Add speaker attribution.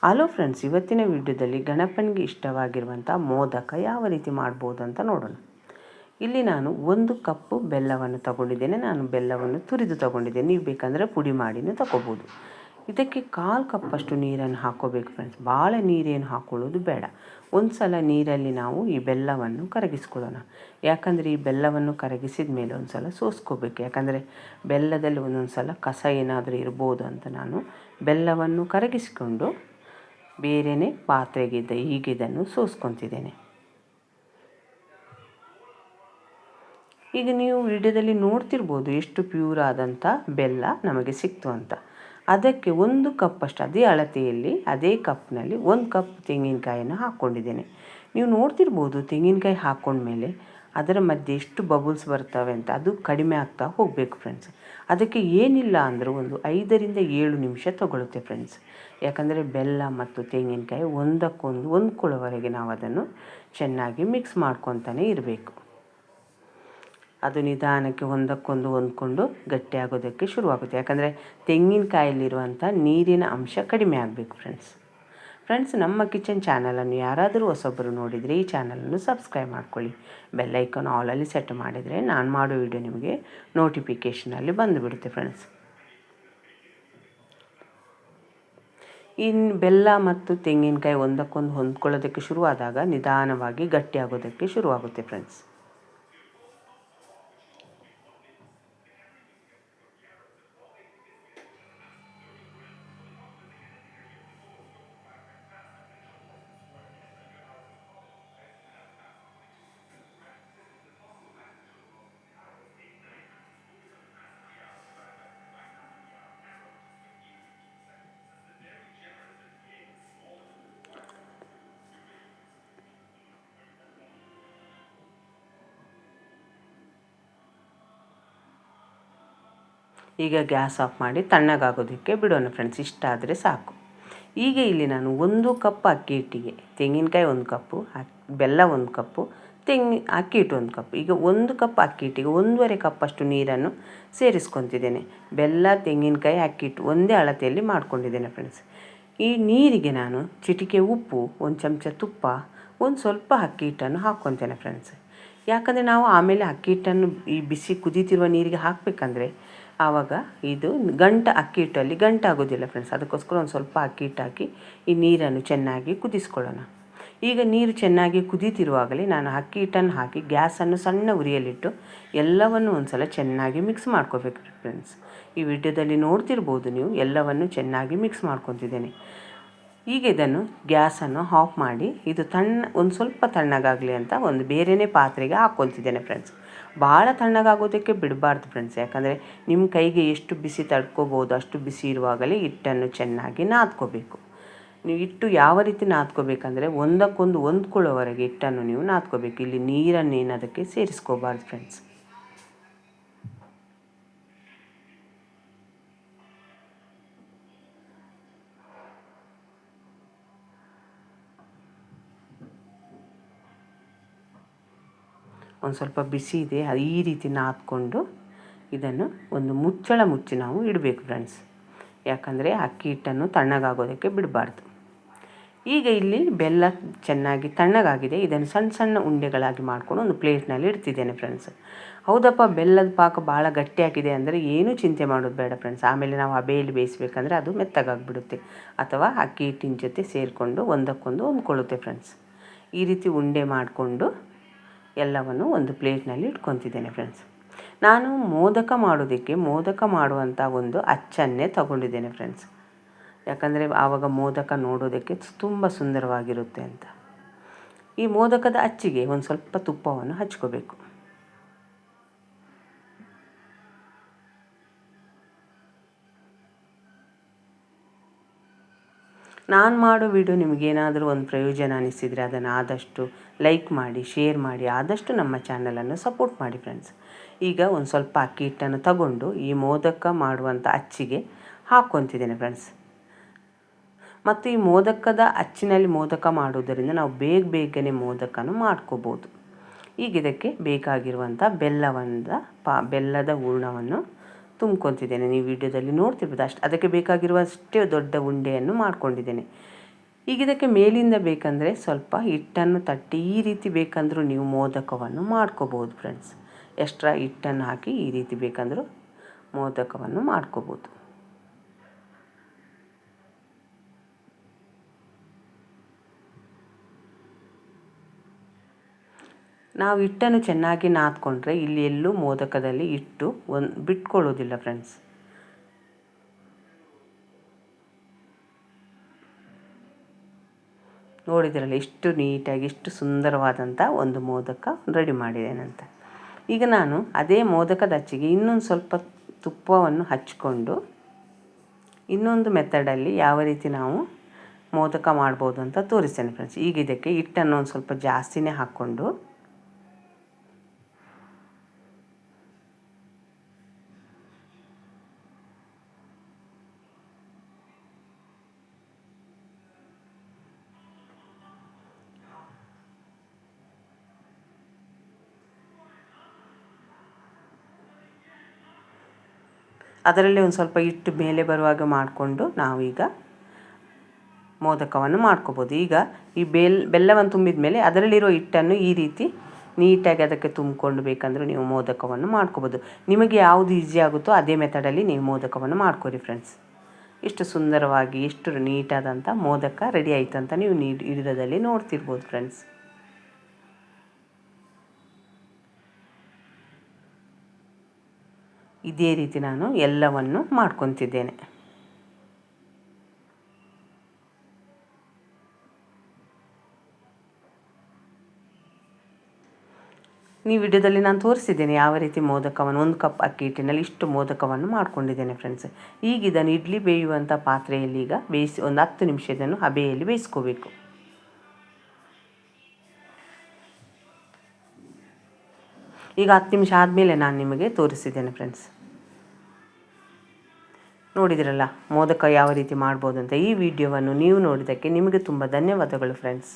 Speaker 1: Hello friends, ಇವತ್ತಿನ ವಿಡಿಯೋದಲ್ಲಿ ಗಣಪನಿಗೆ ಇಷ್ಟವಾಗಿರುವಂಥ ಮೋದಕ ಯಾವ ರೀತಿ ಮಾಡ್ಬೋದು ಅಂತ ನೋಡೋಣ. ಇಲ್ಲಿ ನಾನು 1 ಕಪ್ಪು ಬೆಲ್ಲವನ್ನು ತಗೊಂಡಿದ್ದೇನೆ. ನಾನು ಬೆಲ್ಲವನ್ನು ತುರಿದು ತಗೊಂಡಿದ್ದೇನೆ. ನೀವು ಬೇಕಂದರೆ ಪುಡಿ ಮಾಡಿನೂ ತಗೋಬೋದು. ಇದಕ್ಕೆ 1/4 ಕಪ್ಪಷ್ಟು ನೀರನ್ನು ಹಾಕ್ಕೋಬೇಕು ಫ್ರೆಂಡ್ಸ್. ಭಾಳ ನೀರೇನು ಹಾಕ್ಕೊಳ್ಳೋದು ಬೇಡ. ಒಂದು ಸಲ ನೀರಲ್ಲಿ ನಾವು ಈ ಬೆಲ್ಲವನ್ನು ಕರಗಿಸ್ಕೊಳ್ಳೋಣ. ಯಾಕಂದರೆ ಈ ಬೆಲ್ಲವನ್ನು ಕರಗಿಸಿದ ಮೇಲೆ ಒಂದು ಸಲ ಸೋಸ್ಕೋಬೇಕು. ಯಾಕಂದರೆ ಬೆಲ್ಲದಲ್ಲಿ ಒಂದೊಂದು ಸಲ ಕಸ ಏನಾದರೂ ಇರ್ಬೋದು ಅಂತ ನಾನು ಬೆಲ್ಲವನ್ನು ಕರಗಿಸಿಕೊಂಡು ಬೇರೆಯೇ ಪಾತ್ರೆಗಿದ್ದ ಹೀಗೆ ಇದನ್ನು ಸೋಸ್ಕೊತಿದ್ದೇನೆ. ಈಗ ನೀವು ವಿಡಿಯೋದಲ್ಲಿ ನೋಡ್ತಿರ್ಬೋದು ಎಷ್ಟು ಪ್ಯೂರ್ ಆದಂಥ ಬೆಲ್ಲ ನಮಗೆ ಸಿಕ್ತು ಅಂತ. ಅದಕ್ಕೆ 1 ಕಪ್ಪಷ್ಟು ಅದೇ ಅಳತೆಯಲ್ಲಿ ಅದೇ ಕಪ್ನಲ್ಲಿ 1 ಕಪ್ ತೆಂಗಿನಕಾಯನ್ನು ಹಾಕ್ಕೊಂಡಿದ್ದೇನೆ. ನೀವು ನೋಡ್ತಿರ್ಬೋದು ತೆಂಗಿನಕಾಯಿ ಹಾಕ್ಕೊಂಡ್ಮೇಲೆ ಅದರ ಮಧ್ಯೆ ಎಷ್ಟು ಬಬಲ್ಸ್ ಬರ್ತವೆ ಅಂತ. ಅದು ಕಡಿಮೆ ಆಗ್ತಾ ಹೋಗಬೇಕು ಫ್ರೆಂಡ್ಸ್. ಅದಕ್ಕೆ ಏನಿಲ್ಲ ಅಂದರೂ ಒಂದು 5 ರಿಂದ 7 ನಿಮಿಷ ತಗೊಳುತ್ತೆ ಫ್ರೆಂಡ್ಸ್. ಯಾಕಂದರೆ ಬೆಲ್ಲ ಮತ್ತು ತೆಂಗಿನಕಾಯಿ ಒಂದಕ್ಕೊಂದು ಹೊಂದ್ಕೊಳ್ಳೋವರೆಗೆ ನಾವು ಅದನ್ನು ಚೆನ್ನಾಗಿ ಮಿಕ್ಸ್ ಮಾಡ್ಕೊತಾನೆ ಇರಬೇಕು. ಅದು ನಿಧಾನಕ್ಕೆ ಒಂದಕ್ಕೊಂದು ಹೊಂದ್ಕೊಂಡು ಗಟ್ಟಿಯಾಗೋದಕ್ಕೆ ಶುರುವಾಗುತ್ತೆ. ಯಾಕಂದರೆ ತೆಂಗಿನಕಾಯಲ್ಲಿರುವಂಥ ನೀರಿನ ಅಂಶ ಕಡಿಮೆ ಆಗಬೇಕು ಫ್ರೆಂಡ್ಸ್. ನಮ್ಮ ಕಿಚನ್ ಚಾನಲನ್ನು ಯಾರಾದರೂ ಹೊಸೊಬ್ಬರು ನೋಡಿದರೆ ಈ ಚಾನಲನ್ನು ಸಬ್ಸ್ಕ್ರೈಬ್ ಮಾಡ್ಕೊಳ್ಳಿ. ಬೆಲ್ ಐಕಾನ್ ಆಲಲ್ಲಿ ಸೆಟ್ ಮಾಡಿದರೆ ನಾನು ಮಾಡೋ ವಿಡಿಯೋ ನಿಮಗೆ ನೋಟಿಫಿಕೇಷನಲ್ಲಿ ಬಂದುಬಿಡುತ್ತೆ ಫ್ರೆಂಡ್ಸ್. ಇನ್ನು ಬೆಲ್ಲ ಮತ್ತು ತೆಂಗಿನಕಾಯಿ ಒಂದಕ್ಕೊಂದು ಹೊಂದ್ಕೊಳ್ಳೋದಕ್ಕೆ ಶುರುವಾದಾಗ ನಿಧಾನವಾಗಿ ಗಟ್ಟಿಯಾಗೋದಕ್ಕೆ ಶುರುವಾಗುತ್ತೆ ಫ್ರೆಂಡ್ಸ್. ಈಗ ಗ್ಯಾಸ್ ಆಫ್ ಮಾಡಿ ತಣ್ಣಗಾಗೋದಕ್ಕೆ ಬಿಡೋಣ ಫ್ರೆಂಡ್ಸ್. ಇಷ್ಟಾದರೆ ಸಾಕು. ಈಗ ಇಲ್ಲಿ ನಾನು 1 ಕಪ್ ಅಕ್ಕಿ ಹಿಟ್ಟಿಗೆ ತೆಂಗಿನಕಾಯಿ 1 ಕಪ್ಪು, ಬೆಲ್ಲ 1 ಕಪ್ಪು, ಅಕ್ಕಿ ಹಿಟ್ಟು 1 ಕಪ್. ಈಗ 1 ಕಪ್ ಅಕ್ಕಿ ಹಿಟ್ಟಿಗೆ 1.5 ಕಪ್ಪಷ್ಟು ನೀರನ್ನು ಸೇರಿಸ್ಕೊತಿದ್ದೇನೆ. ಬೆಲ್ಲ, ತೆಂಗಿನಕಾಯಿ, ಅಕ್ಕಿ ಹಿಟ್ಟು ಒಂದೇ ಅಳತೆಯಲ್ಲಿ ಮಾಡ್ಕೊಂಡಿದ್ದೇನೆ ಫ್ರೆಂಡ್ಸ್. ಈ ನೀರಿಗೆ ನಾನು ಚಿಟಿಕೆ ಉಪ್ಪು, 1 ಚಮಚ ತುಪ್ಪ, ಒಂದು ಸ್ವಲ್ಪ ಅಕ್ಕಿ ಹಿಟ್ಟನ್ನು ಹಾಕ್ಕೊತೇನೆ ಫ್ರೆಂಡ್ಸ್. ಯಾಕಂದರೆ ನಾವು ಆಮೇಲೆ ಅಕ್ಕಿ ಹಿಟ್ಟನ್ನು ಈ ಬಿಸಿ ಕುದೀತಿರುವ ನೀರಿಗೆ ಹಾಕಬೇಕಂದ್ರೆ ಆವಾಗ ಇದು ಅಕ್ಕಿ ಹಿಟ್ಟಲ್ಲಿ ಗಂಟಾಗೋದಿಲ್ಲ ಫ್ರೆಂಡ್ಸ್. ಅದಕ್ಕೋಸ್ಕರ ಒಂದು ಸ್ವಲ್ಪ ಅಕ್ಕಿ ಹಿಟ್ಟು ಹಾಕಿ ಈ ನೀರನ್ನು ಚೆನ್ನಾಗಿ ಕುದಿಸ್ಕೊಳ್ಳೋಣ. ಈಗ ನೀರು ಚೆನ್ನಾಗಿ ಕುದೀತಿರುವಾಗಲೇ ನಾನು ಅಕ್ಕಿ ಹಿಟ್ಟನ್ನು ಹಾಕಿ ಗ್ಯಾಸನ್ನು ಸಣ್ಣ ಉರಿಯಲ್ಲಿಟ್ಟು ಎಲ್ಲವನ್ನು ಒಂದು ಸಲ ಚೆನ್ನಾಗಿ ಮಿಕ್ಸ್ ಮಾಡ್ಕೋಬೇಕು ಫ್ರೆಂಡ್ಸ್. ಈ ವಿಡಿಯೋದಲ್ಲಿ ನೋಡ್ತಿರ್ಬೋದು ನೀವು ಎಲ್ಲವನ್ನು ಚೆನ್ನಾಗಿ ಮಿಕ್ಸ್ ಮಾಡ್ಕೊತಿದ್ದೇನೆ. ಈಗ ಇದನ್ನು ಗ್ಯಾಸನ್ನು ಆಫ್ ಮಾಡಿ ಇದು ಒಂದು ಸ್ವಲ್ಪ ತಣ್ಣಗಾಗಲಿ ಅಂತ ಒಂದು ಬೇರೆಯೇ ಪಾತ್ರೆಗೆ ಹಾಕ್ಕೊತಿದ್ದೇನೆ ಫ್ರೆಂಡ್ಸ್. ಭಾಳ ತಣ್ಣಗಾಗೋದಕ್ಕೆ ಬಿಡಬಾರ್ದು ಫ್ರೆಂಡ್ಸ್. ಯಾಕಂದರೆ ನಿಮ್ಮ ಕೈಗೆ ಎಷ್ಟು ಬಿಸಿ ತಡ್ಕೋಬೋದು ಅಷ್ಟು ಬಿಸಿ ಇರುವಾಗಲೇ ಹಿಟ್ಟನ್ನು ಚೆನ್ನಾಗಿ ನಾದ್ಕೋಬೇಕು. ನೀವು ಹಿಟ್ಟು ಯಾವ ರೀತಿ ನಾದ್ಕೋಬೇಕಂದ್ರೆ ಒಂದಕ್ಕೊಂದು ಹೊಂದ್ಕೊಳ್ಳೋವರೆಗೆ ಹಿಟ್ಟನ್ನು ನೀವು ನಾದ್ಕೋಬೇಕು. ಇಲ್ಲಿ ನೀರನ್ನೇನು ಅದಕ್ಕೆ ಸೇರಿಸ್ಕೋಬಾರ್ದು ಫ್ರೆಂಡ್ಸ್. ಒಂದು ಸ್ವಲ್ಪ ಬಿಸಿ ಇದೆ, ಅದು ಈ ರೀತಿ ನಾದ್ಕೊಂಡು ಇದನ್ನು ಒಂದು ಮುಚ್ಚಳ ಮುಚ್ಚಿ ನಾವು ಇಡಬೇಕು ಫ್ರೆಂಡ್ಸ್. ಯಾಕಂದರೆ ಅಕ್ಕಿ ಹಿಟ್ಟನ್ನು ತಣ್ಣಗಾಗೋದಕ್ಕೆ ಬಿಡಬಾರ್ದು. ಈಗ ಇಲ್ಲಿ ಬೆಲ್ಲ ಚೆನ್ನಾಗಿ ತಣ್ಣಗಾಗಿದೆ. ಇದನ್ನು ಸಣ್ಣ ಸಣ್ಣ ಉಂಡೆಗಳಾಗಿ ಮಾಡ್ಕೊಂಡು ಒಂದು ಪ್ಲೇಟ್ನಲ್ಲಿ ಇಡ್ತಿದ್ದೇನೆ ಫ್ರೆಂಡ್ಸ್. ಹೌದಪ್ಪ, ಬೆಲ್ಲದ ಪಾಕ ಭಾಳ ಗಟ್ಟಿಯಾಗಿದೆ ಅಂದರೆ ಏನೂ ಚಿಂತೆ ಮಾಡೋದು ಬೇಡ ಫ್ರೆಂಡ್ಸ್. ಆಮೇಲೆ ನಾವು ಹಬೆಯಲ್ಲಿ ಬೇಯಿಸ್ಬೇಕಂದ್ರೆ ಅದು ಮೆತ್ತಗಾಗಿಬಿಡುತ್ತೆ ಅಥವಾ ಅಕ್ಕಿ ಹಿಟ್ಟಿನ ಜೊತೆ ಸೇರಿಕೊಂಡು ಒಂದಕ್ಕೊಂದು ಹೊಂದ್ಕೊಳ್ಳುತ್ತೆ ಫ್ರೆಂಡ್ಸ್. ಈ ರೀತಿ ಉಂಡೆ ಮಾಡಿಕೊಂಡು ಎಲ್ಲವನ್ನು ಒಂದು ಪ್ಲೇಟ್ನಲ್ಲಿ ಇಟ್ಕೊತಿದ್ದೇನೆ ಫ್ರೆಂಡ್ಸ್. ನಾನು ಮೋದಕ ಮಾಡುವಂಥ ಒಂದು ಅಚ್ಚನ್ನೇ ತಗೊಂಡಿದ್ದೇನೆ ಫ್ರೆಂಡ್ಸ್. ಯಾಕಂದರೆ ಆವಾಗ ಮೋದಕ ನೋಡೋದಕ್ಕೆ ತುಂಬ ಸುಂದರವಾಗಿರುತ್ತೆ ಅಂತ. ಈ ಮೋದಕದ ಅಚ್ಚಿಗೆ ಒಂದು ಸ್ವಲ್ಪ ತುಪ್ಪವನ್ನು ಹಚ್ಕೋಬೇಕು. ನಾನು ಮಾಡೋ ವಿಡಿಯೋ ನಿಮಗೇನಾದರೂ ಒಂದು ಪ್ರಯೋಜನ ಅನಿಸಿದರೆ ಅದನ್ನು ಆದಷ್ಟು ಲೈಕ್ ಮಾಡಿ, ಶೇರ್ ಮಾಡಿ, ಆದಷ್ಟು ನಮ್ಮ ಚಾನಲನ್ನು ಸಪೋರ್ಟ್ ಮಾಡಿ ಫ್ರೆಂಡ್ಸ್. ಈಗ ಒಂದು ಸ್ವಲ್ಪ ಅಕ್ಕಿ ಹಿಟ್ಟನ್ನು ತಗೊಂಡು ಈ ಮೋದಕ ಮಾಡುವಂಥ ಅಚ್ಚಿಗೆ ಹಾಕ್ಕೊತಿದ್ದೇನೆ ಫ್ರೆಂಡ್ಸ್. ಮತ್ತು ಈ ಮೋದಕದ ಅಚ್ಚಿನಲ್ಲಿ ಮೋದಕ ಮಾಡೋದರಿಂದ ನಾವು ಬೇಗನೆ ಮೋದಕನ ಮಾಡ್ಕೋಬೋದು. ಈಗ ಇದಕ್ಕೆ ಬೇಕಾಗಿರುವಂಥ ಬೆಲ್ಲದ ಹೂರಣವನ್ನು ತುಂಬ್ಕೊತಿದ್ದೇನೆ. ನೀವು ವಿಡಿಯೋದಲ್ಲಿ ನೋಡ್ತಿರ್ಬೋದು. ಅದಕ್ಕೆ ಬೇಕಾಗಿರುವಷ್ಟೇ ದೊಡ್ಡ ಉಂಡೆಯನ್ನು ಮಾಡ್ಕೊಂಡಿದ್ದೇನೆ. ಈಗ ಇದಕ್ಕೆ ಮೇಲಿಂದ ಬೇಕಂದರೆ ಸ್ವಲ್ಪ ಹಿಟ್ಟನ್ನು ತಟ್ಟಿ ಈ ರೀತಿ ಬೇಕಂದರೂ ನೀವು ಮೋದಕವನ್ನು ಮಾಡ್ಕೋಬೋದು ಫ್ರೆಂಡ್ಸ್. ಎಕ್ಸ್ಟ್ರಾ ಹಿಟ್ಟನ್ನು ಹಾಕಿ ಈ ರೀತಿ ಬೇಕಂದರೂ ಮೋದಕವನ್ನು ಮಾಡ್ಕೋಬೋದು. ನಾವು ಹಿಟ್ಟನ್ನು ಚೆನ್ನಾಗಿ ನಾದ್ಕೊಂಡ್ರೆ ಇಲ್ಲಿ ಎಲ್ಲೂ ಮೋದಕದಲ್ಲಿ ಹಿಟ್ಟು ಬಿಟ್ಕೊಳ್ಳೋದಿಲ್ಲ ಫ್ರೆಂಡ್ಸ್. ನೋಡಿದ್ರಲ್ಲ ಎಷ್ಟು ನೀಟಾಗಿ ಎಷ್ಟು ಸುಂದರವಾದಂಥ ಒಂದು ಮೋದಕ ರೆಡಿ ಮಾಡಿದ್ದೇನಂತ. ಈಗ ನಾನು ಅದೇ ಮೋದಕದ ಅಚ್ಚಿಗೆ ಇನ್ನೊಂದು ಸ್ವಲ್ಪ ತುಪ್ಪವನ್ನು ಹಚ್ಕೊಂಡು ಇನ್ನೊಂದು ಮೆಥಡಲ್ಲಿ ಯಾವ ರೀತಿ ನಾವು ಮೋದಕ ಮಾಡ್ಬೋದು ಅಂತ ತೋರಿಸ್ತೇನೆ ಫ್ರೆಂಡ್ಸ್. ಈಗ ಇದಕ್ಕೆ ಹಿಟ್ಟನ್ನು ಒಂದು ಸ್ವಲ್ಪ ಜಾಸ್ತಿನೇ ಹಾಕ್ಕೊಂಡು ಅದರಲ್ಲಿ ಒಂದು ಸ್ವಲ್ಪ ಹಿಟ್ಟು ಮೇಲೆ ಬರುವಾಗ ಮಾಡಿಕೊಂಡು ನಾವೀಗ ಮೋದಕವನ್ನು ಮಾಡ್ಕೋಬೋದು. ಈಗ ಈ ಬೆಲ್ಲವನ್ನು ತುಂಬಿದ ಮೇಲೆ ಅದರಲ್ಲಿರೋ ಹಿಟ್ಟನ್ನು ಈ ರೀತಿ ನೀಟಾಗಿ ಅದಕ್ಕೆ ತುಂಬಿಕೊಂಡು ಬೇಕಂದ್ರೆ ನೀವು ಮೋದಕವನ್ನು ಮಾಡ್ಕೋಬೋದು. ನಿಮಗೆ ಯಾವುದು ಈಸಿ ಆಗುತ್ತೋ ಅದೇ ಮೆಥಡಲ್ಲಿ ನೀವು ಮೋದಕವನ್ನು ಮಾಡ್ಕೊರಿ ಫ್ರೆಂಡ್ಸ್. ಎಷ್ಟು ಸುಂದರವಾಗಿ ಎಷ್ಟು ನೀಟಾದಂಥ ಮೋದಕ ರೆಡಿ ಆಯಿತು ಅಂತ ನೀವು ವಿಡಿಯೋದಲ್ಲಿ ನೋಡ್ತಿರ್ಬೋದು ಫ್ರೆಂಡ್ಸ್. ಇದೇ ರೀತಿ ನಾನು ಎಲ್ಲವನ್ನು ಮಾಡ್ಕೊತಿದ್ದೇನೆ. ಈ ವಿಡಿಯೋದಲ್ಲಿ ನಾನು ತೋರಿಸಿದ್ದೇನೆ ಯಾವ ರೀತಿ ಮೋದಕವನ್ನು 1 ಕಪ್ ಅಕ್ಕಿ ಹಿಟ್ಟಿನಲ್ಲಿ ಇಷ್ಟು ಮೋದಕವನ್ನು ಮಾಡ್ಕೊಂಡಿದ್ದೇನೆ ಫ್ರೆಂಡ್ಸ್. ಈಗ ಇದನ್ನು ಇಡ್ಲಿ ಬೇಯುವಂಥ ಪಾತ್ರೆಯಲ್ಲಿ ಈಗ ಬೇಯಿಸಿ ಒಂದು 10 ನಿಮಿಷ ಇದನ್ನು ಹಬೆಯಲ್ಲಿ ಬೇಯಿಸ್ಕೋಬೇಕು. ಈಗ 10 ನಿಮಿಷ ಆದಮೇಲೆ ನಾನು ನಿಮಗೆ ತೋರಿಸಿದ್ದೇನೆ ಫ್ರೆಂಡ್ಸ್. ನೋಡಿದಿರಲ್ಲ ಮೋದಕ ಯಾವ ರೀತಿ ಮಾಡ್ಬೋದು ಅಂತ. ಈ ವಿಡಿಯೋವನ್ನು ನೀವು ನೋಡಿದ್ದಕ್ಕೆ ನಿಮಗೆ ತುಂಬ ಧನ್ಯವಾದಗಳು ಫ್ರೆಂಡ್ಸ್.